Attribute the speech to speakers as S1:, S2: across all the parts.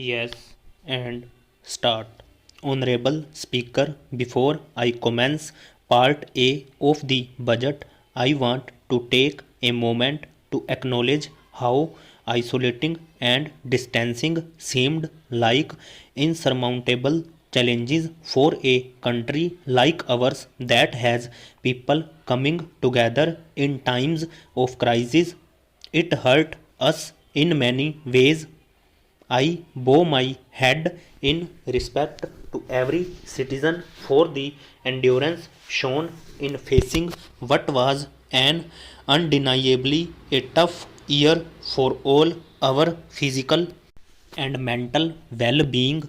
S1: Yes, and start. Honorable Speaker, before I commence Part A of the budget, I want to take a moment to acknowledge how isolating and distancing seemed like insurmountable challenges for a country like ours that has people coming together in times of crisis. It hurt us in many ways. I bow my head in respect to every citizen for the endurance shown in facing what was an undeniably a tough year for all our physical and mental well being.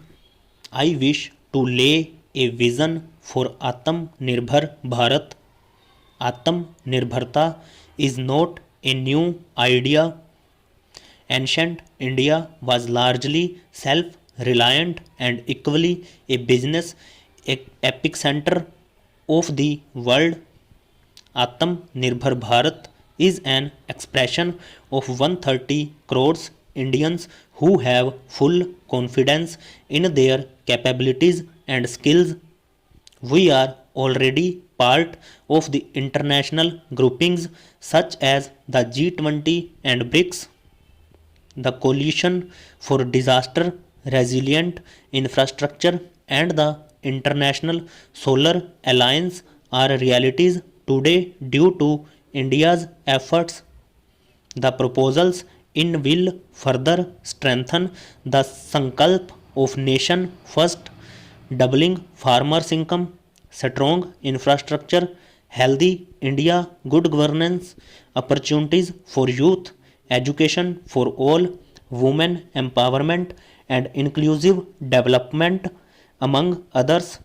S1: I wish to lay a vision for Atam Nirbhar Bharat. Atam Nirbharta is not a new idea. Ancient India was largely self reliant and equally a business epicenter of the world. Atam Nirbhar Bharat is an expression of 130 crores Indians who have full confidence in their capabilities and skills. We are already part of the international groupings such as the G20 and BRICS. The Coalition for Disaster Resilient Infrastructure and the International Solar Alliance are realities today due to India's efforts. The proposals in will further strengthen the Sankalp of Nation First, doubling farmers' income, strong infrastructure, healthy India, good governance, opportunities for youth, education for all, women empowerment, and inclusive development, among others.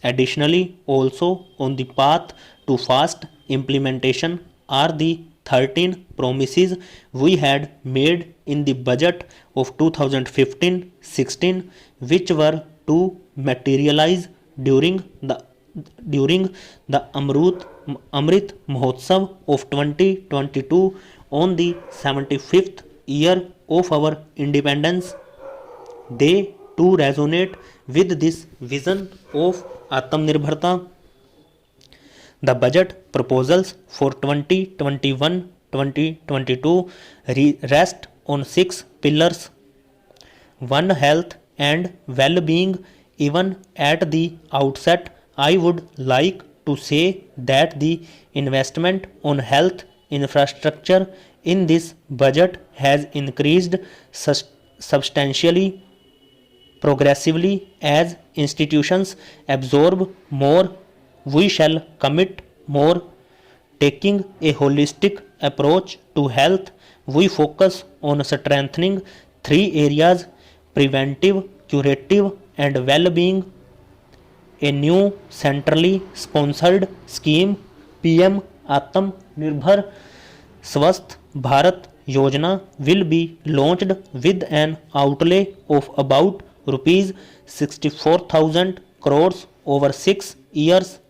S1: Additionally, also on the path to fast implementation are the 13 promises we had made in the budget of 2015-16, which were to materialize during the Amrit Mahotsav of 2022 on the 75th year of our independence. They too resonate with this vision of Atmanirbharta. The budget proposals for 2021-2022 rest on six pillars. 1. Health and well-being. Even at the outset, I would like to say that the investment on health infrastructure in this budget has increased substantially progressively as institutions absorb more. We shall commit more. Taking a holistic approach to health, we focus on strengthening three areas: preventive, curative, and well being. A new centrally sponsored scheme, PM Atam Nirbhar Swasth Bharat Yojana, will be launched with an outlay of about rupees 64,000 crores over 6 years.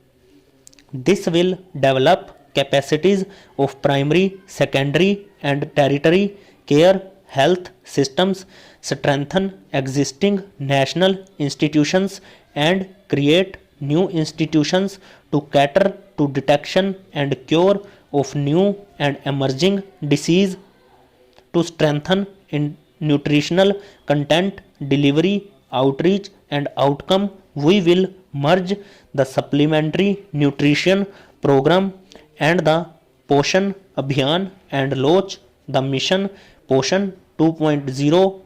S1: This will develop capacities of primary, secondary, and tertiary care health systems, strengthen existing national institutions, and create new institutions to cater to detection and cure of new and emerging disease. To strengthen in nutritional content delivery, outreach, and outcome, we will merge the supplementary nutrition program and the Poshan Abhiyan and launch the mission Poshan 2.0.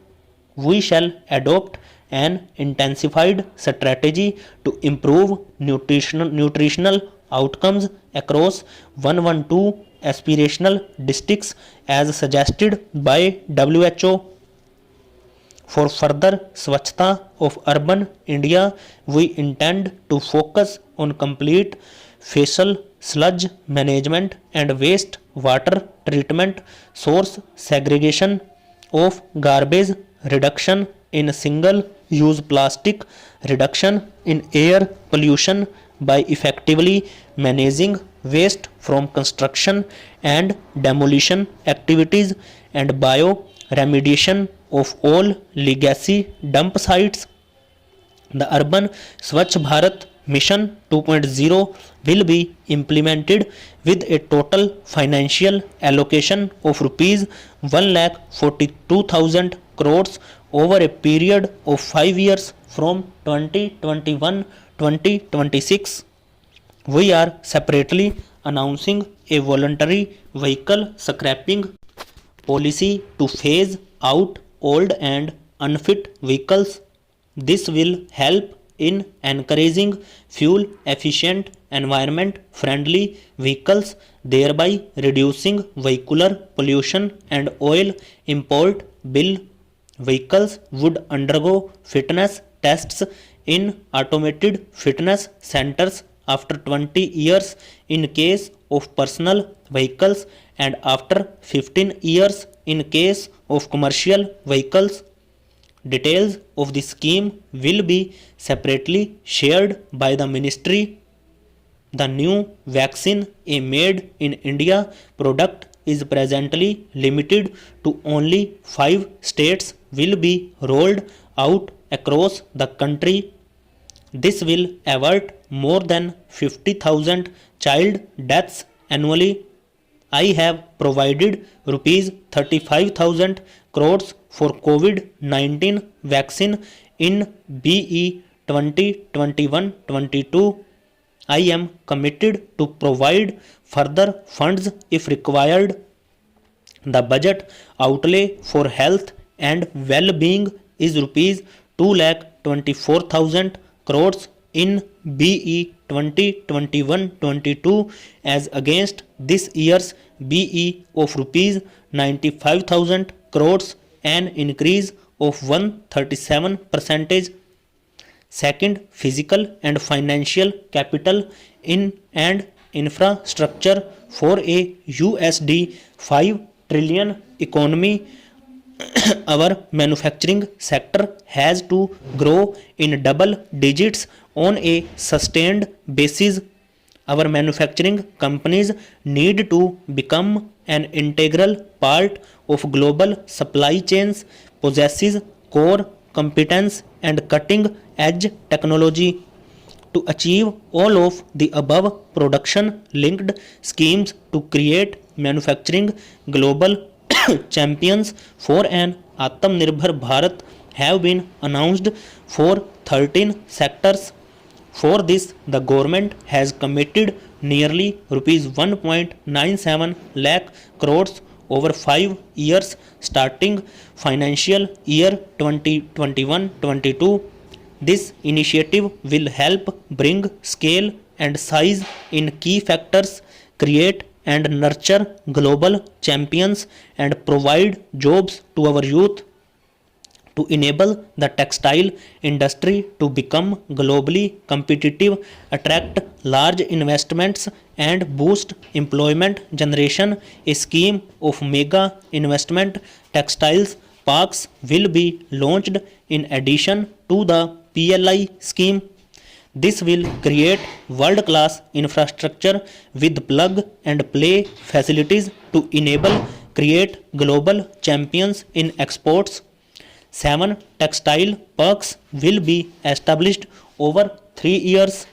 S1: We shall adopt an intensified strategy to improve nutritional outcomes across 112 aspirational districts as suggested by WHO. For further Swachhta of urban India, we intend to focus on complete facial sludge management and waste water treatment, source segregation of garbage, reduction in single use plastic, reduction in air pollution by effectively managing waste from construction and demolition activities, and bio remediation of all legacy dump sites. The Urban Swachh Bharat Mission 2.0 will be implemented with a total financial allocation of rupees 1,42,000 crores over a period of 5 years from 2021-2026. We are separately announcing a voluntary vehicle scrapping policy to phase out old and unfit vehicles. This will help in encouraging fuel efficient, environment friendly vehicles, thereby reducing vehicular pollution and oil import bill. Vehicles would undergo fitness tests in automated fitness centers after 20 years in case of personal vehicles and after 15 years in case of commercial vehicles. Details of the scheme will be separately shared by the ministry. The new vaccine, a made in India product, is presently limited to only 5 states, will be rolled out across the country. This will avert more than 50,000 child deaths annually. I have provided rupees 35,000 crores for COVID-19 vaccine in BE 2021-22. I am committed to provide further funds if required. The budget outlay for health and well-being is rupees 2,24,000 crores in BE 2021-22 as against this year's BE of rupees 95,000 crores, an increase of 137%. Second, physical and financial capital in and infrastructure for a USD 5 trillion economy. Our manufacturing sector has to grow in double digits on a sustained basis. Our manufacturing companies need to become an integral part of global supply chains, possesses core competence and cutting edge technology. To achieve all of the above, production linked schemes to create manufacturing global champions for an Atmanirbhar Bharat have been announced for 13 sectors. For this, the government has committed nearly rupees 1.97 lakh crores over 5 years starting financial year 2021-22. This initiative will help bring scale and size in key factors, create and nurture global champions, and provide jobs to our youth. To enable the textile industry to become globally competitive, attract large investments, and boost employment generation, a scheme of mega investment textiles parks will be launched in addition to the PLI scheme. This will create world class infrastructure with plug and play facilities to enable create global champions in exports. 7 textile parks will be established over 3 years.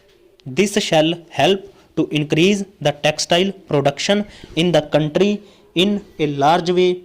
S1: This shall help to increase the textile production in the country in a large way.